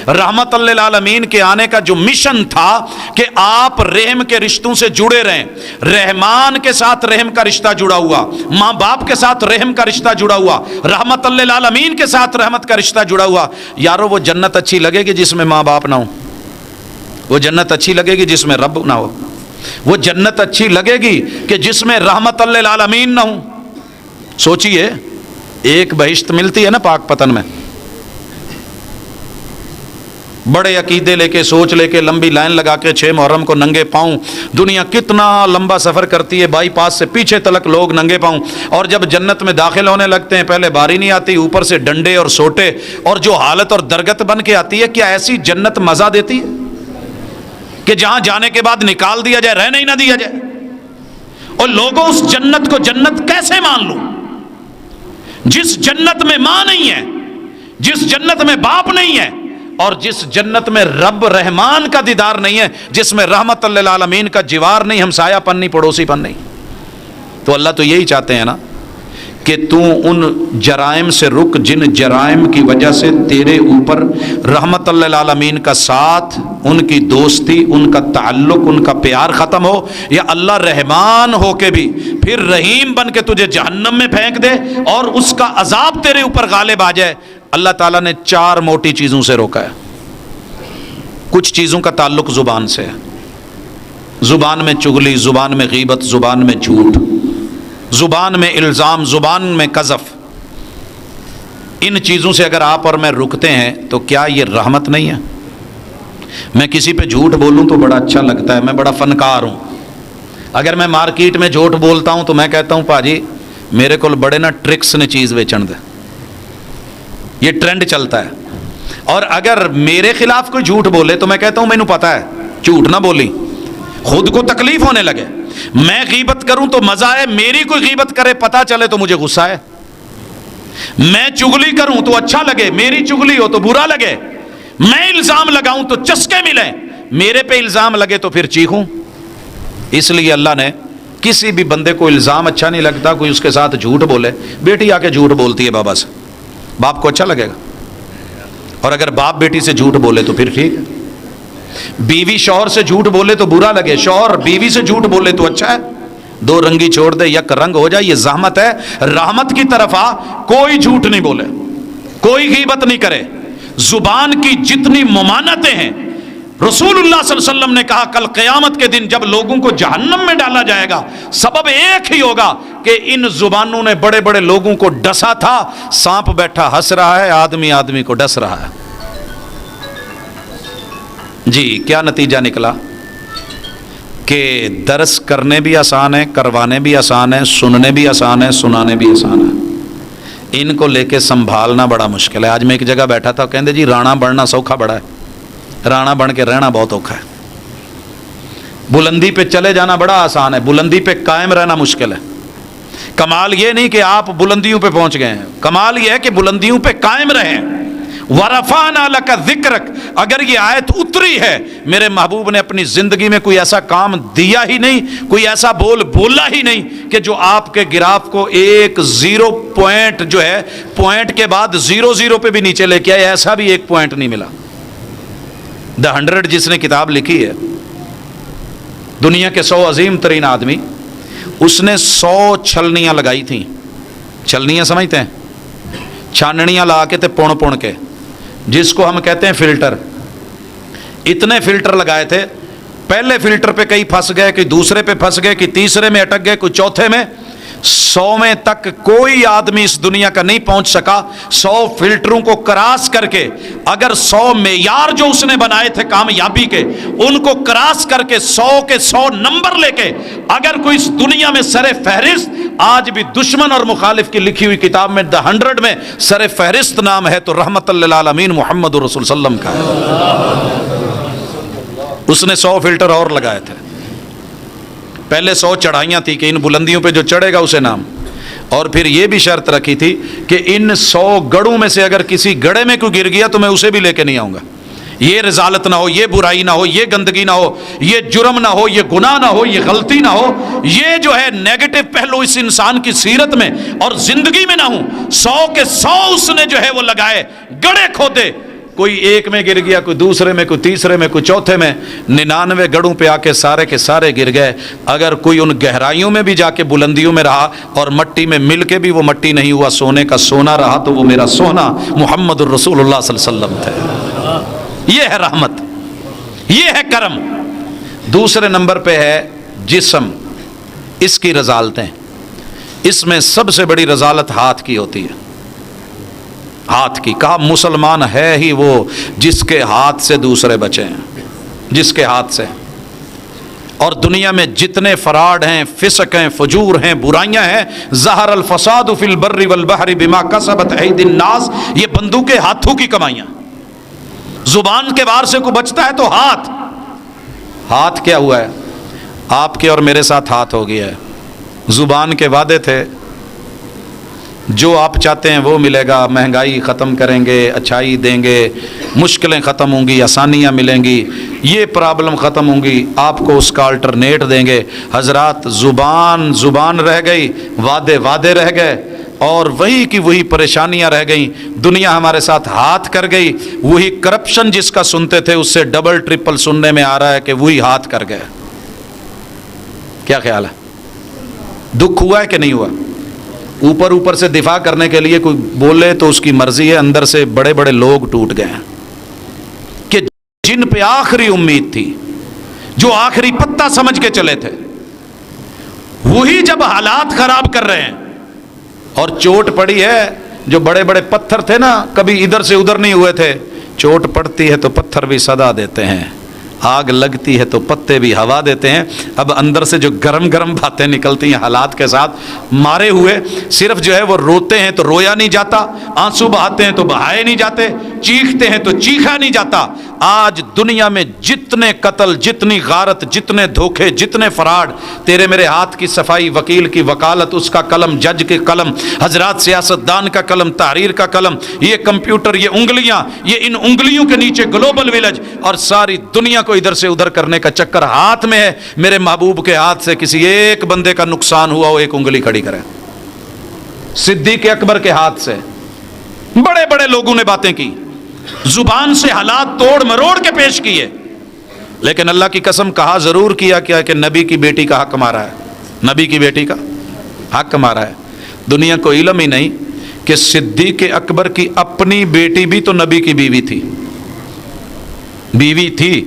रहमत लिल आलमीन के आने का जो मिशन था कि आप रहम के रिश्तों से जुड़े रहें, रहमान के साथ रहम का रिश्ता जुड़ा हुआ, माँ बाप के साथ रहम का रिश्ता जुड़ा हुआ, रहमत लिल आलमीन के साथ रहमत का रिश्ता जुड़ा हुआ। यारो वो जन्नत अच्छी लगेगी जिसमें माँ बाप ना हो, वो जन्नत अच्छी लगेगी जिसमें रब ना हो, वो जन्नत अच्छी लगेगी कि जिसमें रहमत लिल आलमीन ना हो। सोचिए, एक बहिश्त मिलती है ना पाक पतन में, बड़े अकीदे लेके, सोच लेके, लंबी लाइन लगा के 6 मुहर्रम को नंगे पांव दुनिया कितना लंबा सफर करती है, बाईपास से पीछे तलक लोग नंगे पांव, और जब जन्नत में दाखिल होने लगते हैं पहले बारी नहीं आती, ऊपर से डंडे और सोटे, और जो हालत और दरगत बन के आती है। क्या ऐसी जन्नत मजा देती है कि जहां जाने के बाद निकाल दिया जाए, रहने ही ना दिया जाए? और लोगों, उस जन्नत को जन्नत कैसे मान लूं जिस जन्नत में मां नहीं है, जिस जन्नत में बाप नहीं है, और जिस जन्नत में रब रहमान का दीदार नहीं है, जिसमें रहमत लिल आलमीन का जिवार नहीं, हमसायापन नहीं, पड़ोसीपन नहीं। तो अल्लाह तो यही चाहते हैं ना कि तू उन जराइम से रुक जिन जराइम की वजह से तेरे ऊपर रहमत लिल आलमीन का साथ, उनकी दोस्ती, उनका ताल्लुक, उनका प्यार ख़त्म हो, या अल्लाह रहमान हो के भी फिर रहीम बन के तुझे जहन्नम में फेंक दे और उसका अजाब तेरे ऊपर गालिब आ जाए। अल्लाह ताला ने 4 मोटी चीज़ों से रोका है। कुछ चीज़ों का ताल्लुक ज़ुबान से है, ज़ुबान में चुगली, ज़ुबान में गीबत, ज़ुबान में झूठ, ज़ुबान में इल्ज़ाम, ज़ुबान में कज़फ़। इन चीज़ों से अगर आप और मैं रुकते हैं तो क्या ये रहमत नहीं है? मैं किसी पे झूठ बोलूं तो बड़ा अच्छा लगता है, मैं बड़ा फनकार हूं। अगर मैं मार्केट में झूठ बोलता हूं तो मैं कहता हूं भाजी मेरे को बड़े ना ट्रिक्स ने चीज़ बेचण दे, ये ट्रेंड चलता है। और अगर मेरे खिलाफ कोई झूठ बोले तो मैं कहता हूं मैनू पता है, झूठ ना बोली, खुद को तकलीफ होने लगे। मैं गीबत करूं तो मजा है, मेरी कोई गीबत करे पता चले तो मुझे गुस्सा है। मैं चुगली करूं तो अच्छा लगे, मेरी चुगली हो तो बुरा लगे। मैं इल्जाम लगाऊं तो चस्के मिले, मेरे पे इल्जाम लगे तो फिर चीखूं। इसलिए अल्लाह ने किसी भी बंदे को इल्जाम अच्छा नहीं लगता, कोई उसके साथ झूठ बोले। बेटी आके झूठ बोलती है बाबा से, बाप को अच्छा लगेगा? और अगर बाप बेटी से झूठ बोले तो फिर ठीक है। बीवी शौहर से झूठ बोले तो बुरा लगे, शौहर बीवी से झूठ बोले तो अच्छा है। 2 रंगी छोड़ दे, यक रंग हो जाए, ये ज़हमत है। रहमत की तरफ आ, कोई झूठ नहीं बोले, कोई गीबत नहीं करे। जुबान की जितनी मुमानतें हैं, रसूलुल्लाह सल्लल्लाहु अलैहि वसल्लम ने कहा कल क़यामत के दिन जब लोगों को जहन्नम में डाला जाएगा, सबब एक ही होगा कि इन जुबानों ने बड़े बड़े लोगों को डसा था। सांप बैठा हंस रहा है, आदमी आदमी को डस रहा है। जी क्या नतीजा निकला कि दर्स करने भी आसान है, करवाने भी आसान है, सुनने भी आसान है, सुनाने भी आसान है। इनको लेके संभालना बड़ा मुश्किल है। आज मैं एक जगह बैठा था, कहते जी राणा बनना सौखा बड़ा है, राणा बन के रहना बहुत औखा है। बुलंदी पे चले जाना बड़ा आसान है, बुलंदी पे कायम रहना मुश्किल है। कमाल ये नहीं कि आप बुलंदियों पे पहुंच गए हैं, कमाल ये है कि बुलंदियों पे कायम रहें। वरफ़ाना लका ज़िक्रक, अगर ये आयत उतरी है, मेरे महबूब ने अपनी जिंदगी में कोई ऐसा काम दिया ही नहीं, कोई ऐसा बोल बोला ही नहीं कि जो आपके गिराफ को एक 0 पॉइंट जो है, पॉइंट के बाद 0 पे भी नीचे लेके आए। ऐसा भी एक पॉइंट नहीं मिला। द 100 जिसने किताब लिखी है, दुनिया के 100 अजीम तरीन आदमी, उसने 100 छलनियां लगाई थी। छलनियां समझते हैं? छाननियां ला के ते पुण पुण के, जिसको हम कहते हैं फिल्टर। इतने फिल्टर लगाए थे, पहले फिल्टर पे कई फंस गए, कि दूसरे पे फंस गए, कि तीसरे में अटक गए, कोई चौथे में। 100वें तक कोई आदमी इस दुनिया का नहीं पहुंच सका। 100 फिल्टरों को क्रॉस करके, अगर 100 मेयार जो उसने बनाए थे कामयाबी के, उनको क्रॉस करके 100 के 100 नंबर लेके अगर कोई इस दुनिया में सरे फहरिस्त, आज भी दुश्मन और मुखालिफ की लिखी हुई किताब में द 100 में सरे फहरिस्त नाम है तो रहमतुल लिल आलमीन मुहम्मद रसूल सल्लम का है। उसने 100 फिल्टर और लगाए थे। पहले 100 चढ़ाइयाँ थी कि इन बुलंदियों पे जो चढ़ेगा उसे नाम, और फिर ये भी शर्त रखी थी कि इन 100 गढ़ों में से अगर किसी गढ़े में कोई गिर गया तो मैं उसे भी लेके नहीं आऊँगा। ये रिजालत ना हो, ये बुराई ना हो, ये गंदगी ना हो, ये जुर्म ना हो, ये गुनाह ना हो, ये गलती ना हो, ये जो है नेगेटिव पहलू इस इंसान की सीरत में और जिंदगी में ना हो। 100 के 100 उसने जो है वो लगाए, गड़े खोदे, کوئی ایک میں گر گیا، کوئی دوسرے میں، کوئی تیسرے میں، کوئی چوتھے میں، 99 گڑھوں پہ آ کے سارے کے سارے گر گئے۔ اگر کوئی ان گہرائیوں میں بھی جا کے بلندیوں میں رہا اور مٹی میں مل کے بھی وہ مٹی نہیں ہوا، سونے کا سونا رہا، تو وہ میرا سونا محمد الرسول اللہ صلی اللہ علیہ وسلم تھے۔ یہ ہے رحمت، یہ ہے کرم۔ دوسرے نمبر پہ ہے جسم، اس کی رذالتیں۔ اس میں سب سے بڑی رذالت ہاتھ کی ہوتی ہے، ہاتھ کی۔ کہا مسلمان ہے ہی وہ جس کے ہاتھ سے دوسرے بچے ہیں، جس کے ہاتھ سے۔ اور دنیا میں جتنے فراڈ ہیں، فسق ہیں، فجور ہیں، برائیاں ہیں، ظہر الفساد فی البر والبحر بما کسبت ایدی الناس، یہ بندوں کے ہاتھوں کی کمائیاں۔ زبان کے وار سے کو بچتا ہے تو ہاتھ۔ ہاتھ کیا ہوا ہے؟ آپ کے اور میرے ساتھ ہاتھ ہو گیا ہے۔ زبان کے وعدے تھے، جو آپ چاہتے ہیں وہ ملے گا، مہنگائی ختم کریں گے، اچھائی دیں گے، مشکلیں ختم ہوں گی، آسانیاں ملیں گی، یہ پرابلم ختم ہوں گی، آپ کو اس کا الٹرنیٹ دیں گے۔ حضرات زبان رہ گئی، وعدے رہ گئے، اور وہی کی وہی پریشانیاں رہ گئیں۔ دنیا ہمارے ساتھ ہاتھ کر گئی، وہی کرپشن جس کا سنتے تھے اس سے ڈبل ٹرپل سننے میں آ رہا ہے کہ وہی ہاتھ کر گئے۔ کیا خیال ہے؟ دکھ ہوا ہے کہ نہیں ہوا؟ اوپر سے دفاع کرنے کے لیے کوئی بولے تو اس کی مرضی ہے، اندر سے بڑے بڑے لوگ ٹوٹ گئے ہیں کہ جن پہ آخری امید تھی، جو آخری پتہ سمجھ کے چلے تھے، وہی جب حالات خراب کر رہے ہیں۔ اور چوٹ پڑی ہے، جو بڑے بڑے پتھر تھے نا، کبھی ادھر سے ادھر نہیں ہوئے تھے، چوٹ پڑتی ہے تو پتھر بھی صدا دیتے ہیں، آگ لگتی ہے تو پتے بھی ہوا دیتے ہیں۔ اب اندر سے جو گرم گرم باتیں نکلتی ہیں حالات کے ساتھ، مارے ہوئے صرف جو ہے وہ روتے ہیں تو رویا نہیں جاتا، آنسو بہاتے ہیں تو بہائے نہیں جاتے، چیختے ہیں تو چیخا نہیں جاتا۔ آج دنیا میں جتنے قتل، جتنی غارت، جتنے دھوکے، جتنے فراڈ، تیرے میرے ہاتھ کی صفائی، وکیل کی وکالت، اس کا قلم، جج کے قلم، حضرات سیاستدان کا قلم، تحریر کا قلم، یہ کمپیوٹر، یہ انگلیاں، یہ ان انگلیوں کے نیچے گلوبل ولیج، اور ساری دنیا کو ادھر سے ادھر کرنے کا چکر ہاتھ میں ہے۔ میرے محبوب کے ہاتھ سے کسی ایک بندے کا نقصان ہوا ہو، ایک انگلی کھڑی کرے۔ صدیق اکبر کے ہاتھ سے بڑے بڑے لوگوں نے باتیں کی، زبان سے حالات توڑ مروڑ کے پیش کیے، لیکن اللہ کی قسم کہا ضرور کیا کہ نبی کی بیٹی کا حق مارا ہے، نبی کی بیٹی کا حق مارا ہے۔ دنیا کو علم ہی نہیں کہ صدیق اکبر کی اپنی بیٹی بھی تو نبی کی بیوی تھی،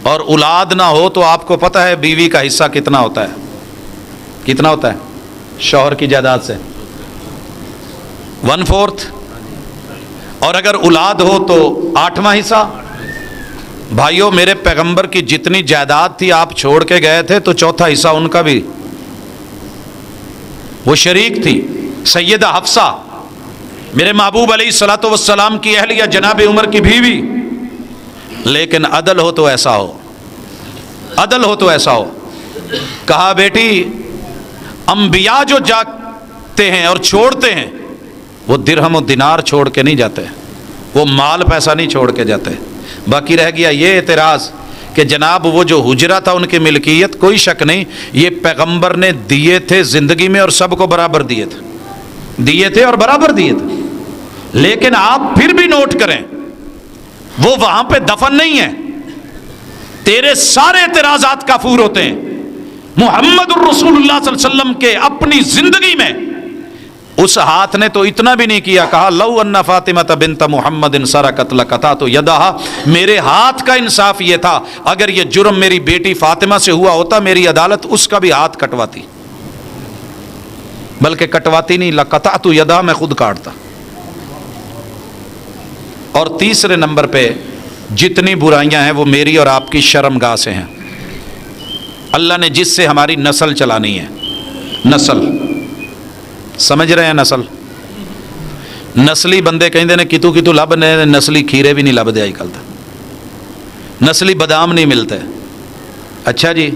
اور اولاد نہ ہو تو آپ کو پتہ ہے بیوی کا حصہ کتنا ہوتا ہے؟ کتنا ہوتا ہے؟ شوہر کی جائیداد سے 1/4، اور اگر اولاد ہو تو 8واں حصہ۔ بھائیوں، میرے پیغمبر کی جتنی جائیداد تھی آپ چھوڑ کے گئے تھے تو چوتھا حصہ ان کا بھی، وہ شریک تھی۔ سیدہ حفصہ میرے محبوب علیہ الصلوۃ والسلام کی اہلیہ، جناب عمر کی بیوی، لیکن عدل ہو تو ایسا ہو، عدل ہو تو ایسا ہو۔ کہا بیٹی، انبیاء جو جاتے ہیں اور چھوڑتے ہیں وہ درہم و دینار چھوڑ کے نہیں جاتے، وہ مال پیسہ نہیں چھوڑ کے جاتے۔ باقی رہ گیا یہ اعتراض کہ جناب وہ جو حجرہ تھا ان کی ملکیت، کوئی شک نہیں یہ پیغمبر نے دیے تھے زندگی میں، اور سب کو برابر دیے تھے اور برابر دیے تھے، لیکن آپ پھر بھی نوٹ کریں وہ وہاں پہ دفن نہیں ہے، تیرے سارے اعتراضات کافور ہوتے ہیں۔ محمد الرسول اللہ صلی اللہ علیہ وسلم کے اپنی زندگی میں اس ہاتھ نے تو اتنا بھی نہیں کیا، کہا لو ان فاطمہ بنت محمد سرقت لقطعت یدها، میرے ہاتھ کا انصاف یہ تھا اگر یہ جرم میری بیٹی فاطمہ سے ہوا ہوتا، میری عدالت اس کا بھی ہاتھ کٹواتی، بلکہ کٹواتی نہیں، لقطعت یدها، میں خود کاٹتا۔ اور تیسرے نمبر پہ جتنی برائیاں ہیں وہ میری اور آپ کی شرمگاہ سے ہیں۔ اللہ نے جس سے ہماری نسل چلانی ہے، نسل سمجھ رہے ہیں؟ نسلی بندے کہیں نے کتو لب نے نسلی کھیرے بھی نہیں لب دے آج کل تک، نسلی بادام نہیں ملتے۔ اچھا جی،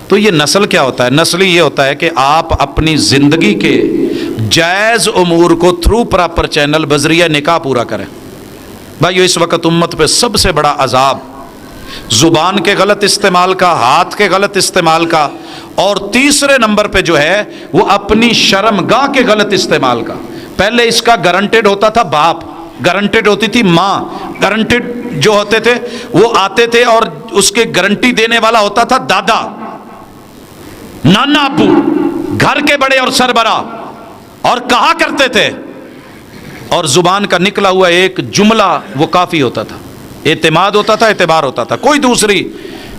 تو یہ نسل کیا ہوتا ہے؟ نسلی یہ ہوتا ہے کہ آپ اپنی زندگی کے جائز امور کو تھرو پراپر چینل بذریعہ نکاح پورا کریں۔ بھائیو، اس وقت امت پہ سب سے بڑا عذاب زبان کے غلط استعمال کا، ہاتھ کے غلط استعمال کا، اور تیسرے نمبر پہ جو ہے وہ اپنی شرمگاہ کے غلط استعمال کا۔ پہلے اس کا گارنٹیڈ ہوتا تھا باپ، गारंटेड होती थी माँ, गारंटेड जो होते थे वो आते थे और उसके गारंटी देने वाला होता था दादा, नाना अब्बू, घर के बड़े और सरबरा, और कहा करते थे और जुबान का निकला हुआ एक जुमला वो काफी होता था, एतमाद होता था, एतबार होता था। कोई दूसरी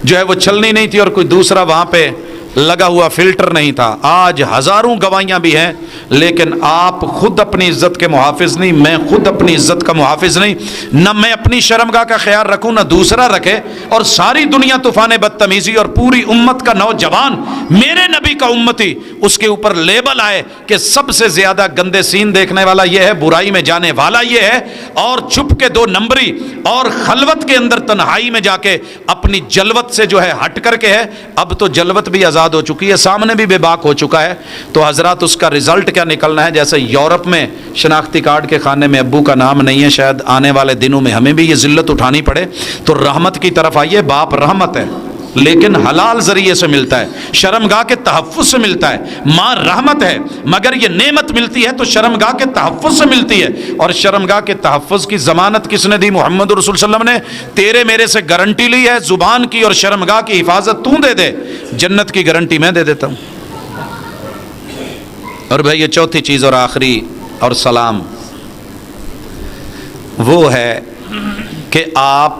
जो है वो छलनी नहीं थी और कोई दूसरा वहां पे लगा हुआ फिल्टर नहीं था। आज हजारों गवाहियां भी हैं, लेकिन आप खुद अपनी इज्जत के मुहाफिज नहीं, मैं खुद अपनी इज्जत का मुहाफिज नहीं, न मैं अपनी शर्मगाह का ख्याल रखूं न दूसरा रखे, और सारी दुनिया तूफान बदतमीजी और पूरी उम्मत का नौजवान मेरे नबी का उम्मती उसके ऊपर लेबल आए कि सबसे ज्यादा गंदे सीन देखने वाला यह है, बुराई में जाने वाला यह है, और छुप के 2 नंबरी और खलवत के अंदर तन्हाई में जाके अपनी जलवत से जो है हट करके है। अब तो जलवत भी आजाद हो चुकी है, सामने भी बेबाक हो चुका है। तो हजरत उसका रिजल्ट क्या निकलना है? जैसे यूरोप में शनाख्ती कार्ड के खाने में अब्बू का नाम नहीं है, शायद आने वाले दिनों में हमें भी ये जिल्लत उठानी पड़े। तो रहमत की तरफ आइए, बाप रहमत है लेकिन हलाल जरिए से मिलता है, शर्मगाह के तहफ़्फ़ुज़ से मिलता है। माँ रहमत है मगर ये नेमत मिलती है तो शर्मगाह के तहफ़्फ़ुज़ से मिलती है। और शर्मगाह के तहफ़्फ़ुज़ की ज़मानत किसने दी? मोहम्मद रसूल सल्लल्लाहु अलैहि वसल्लम ने। तेरे मेरे से गारंटी ली है ज़ुबान की और शर्मगाह की हिफाजत तू दे दे, जन्नत की गारंटी मैं दे देता हूँ। और भाई ये चौथी चीज़ और आखिरी और सलाम वो है कि आप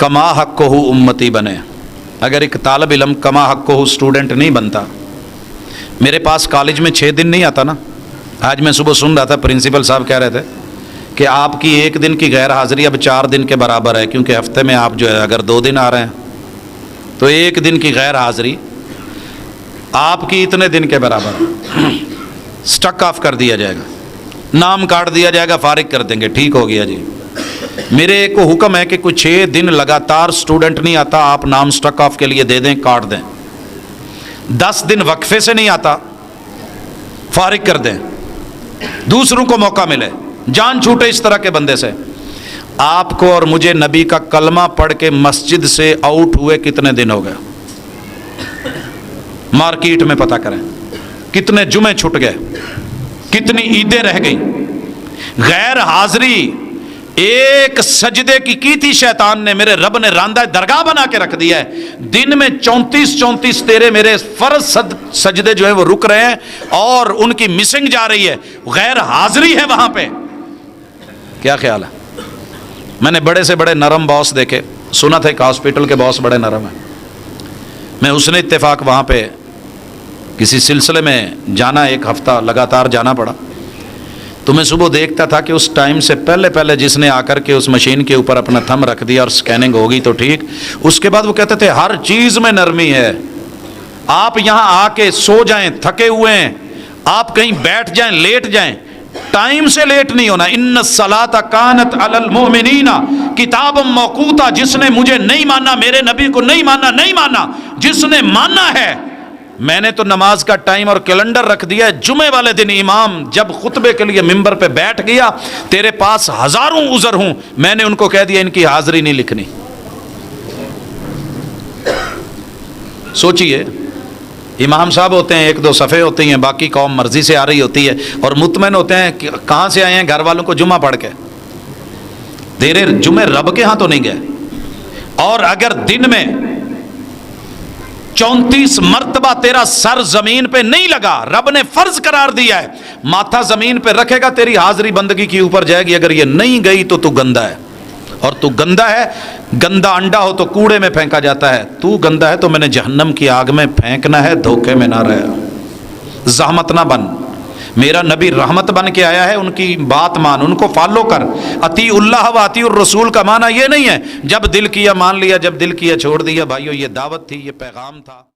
कमा हक़्क़ुहु उम्मती बने। अगर एक तालब इल्म कमा हक़्क़ुहु स्टूडेंट नहीं बनता, मेरे पास कॉलेज में 6 दिन नहीं आता ना। आज मैं सुबह सुन रहा था प्रिंसिपल साहब कह रहे थे कि आपकी 1 दिन की गैर हाज़िरी अब 4 दिन के बराबर है, क्योंकि हफ्ते में आप जो है अगर 2 दिन आ रहे हैं तो 1 दिन की गैर हाज़िरी आपकी इतने दिन के बराबर है। स्टक ऑफ कर दिया जाएगा, नाम काट दिया जाएगा, फारिग कर देंगे, ठीक हो गया जी। मेरे को हुक्म है कि कुछ 6 दिन लगातार स्टूडेंट नहीं आता, आप नाम स्टक ऑफ के लिए दे दें, काट दें। 10 दिन वक्फे से नहीं आता, फारिग कर दें, दूसरों को मौका मिले, जान छूटे इस तरह के बंदे से। आपको और मुझे नबी का कलमा पढ़ के मस्जिद से आउट हुए कितने दिन हो गए? मार्केट में पता करें कितने जुमे छूट गए, कितनी ईदें रह गई। गैर हाजिरी एक सजदे की थी शैतान ने, मेरे रब ने रांदा दरगाह बना के रख दिया है। दिन में 34 तेरे मेरे फर्ज सजदे जो है वो रुक रहे हैं और उनकी मिसिंग जा रही है, गैर हाजिरी है वहां पे। क्या ख्याल है? मैंने बड़े से बड़े नरम बॉस देखे, सुना था एक हॉस्पिटल के बॉस बड़े नरम है। मैं उसने इत्तेफाक वहां पे किसी सिलसिले में जाना, 1 हफ्ता लगातार जाना पड़ा। तो मैं सुबह देखता था कि उस टाइम से पहले जिसने आकर के उस मशीन के ऊपर अपना थंब रख दिया और स्कैनिंग होगी तो ठीक, उसके बाद वो कहते थे हर चीज में नरमी है। आप यहां आके सो जाएं, थके हुए हैं, आप कहीं बैठ जाएं, लेट जाएं, टाइम से लेट नहीं होना। इन्न सलाता कानत अलल मोमिनीना किताबम मौकूता। जिसने मुझे नहीं माना, मेरे नबी को नहीं माना, नहीं माना। जिसने माना है, मैंने तो नमाज का टाइम और कैलेंडर रख दिया है। जुमे वाले दिन इमाम जब खुतबे के लिए मिंबर पे बैठ गया, तेरे पास हजारों उज़र हूं, मैंने उनको कह दिया इनकी हाजिरी नहीं लिखनी। सोचिए, इमाम साहब होते हैं, 1-2 सफ़े होती हैं, बाकी कौम मर्जी से आ रही होती है और मुतमईन होते हैं कि कहाँ से आए हैं, घर वालों को जुमा पढ़ के। तेरे जुमे रब के यहाँ तो नहीं गए। और अगर दिन में 34 मर्तबा तेरा सर जमीन पे नहीं लगा, रब ने फर्ज करार दिया है, माथा जमीन पे रखेगा, तेरी हाजिरी बंदगी की ऊपर जाएगी। अगर ये नहीं गई तो तू गंदा है, और तू गंदा है, गंदा अंडा हो तो कूड़े में फेंका जाता है। तू गंदा है तो मैंने जहन्नम की आग में फेंकना है, धोखे में ना रहे। ज़हमत ना बन, मेरा नबी रहमत बन के आया है, उनकी बात मान, उनको फॉलो कर। अतीउल्लाह व अतीउर रसूल का माना ये नहीं है जब दिल किया मान लिया, जब दिल किया छोड़ दिया। भाइयों, ये दावत थी, ये पैगाम था।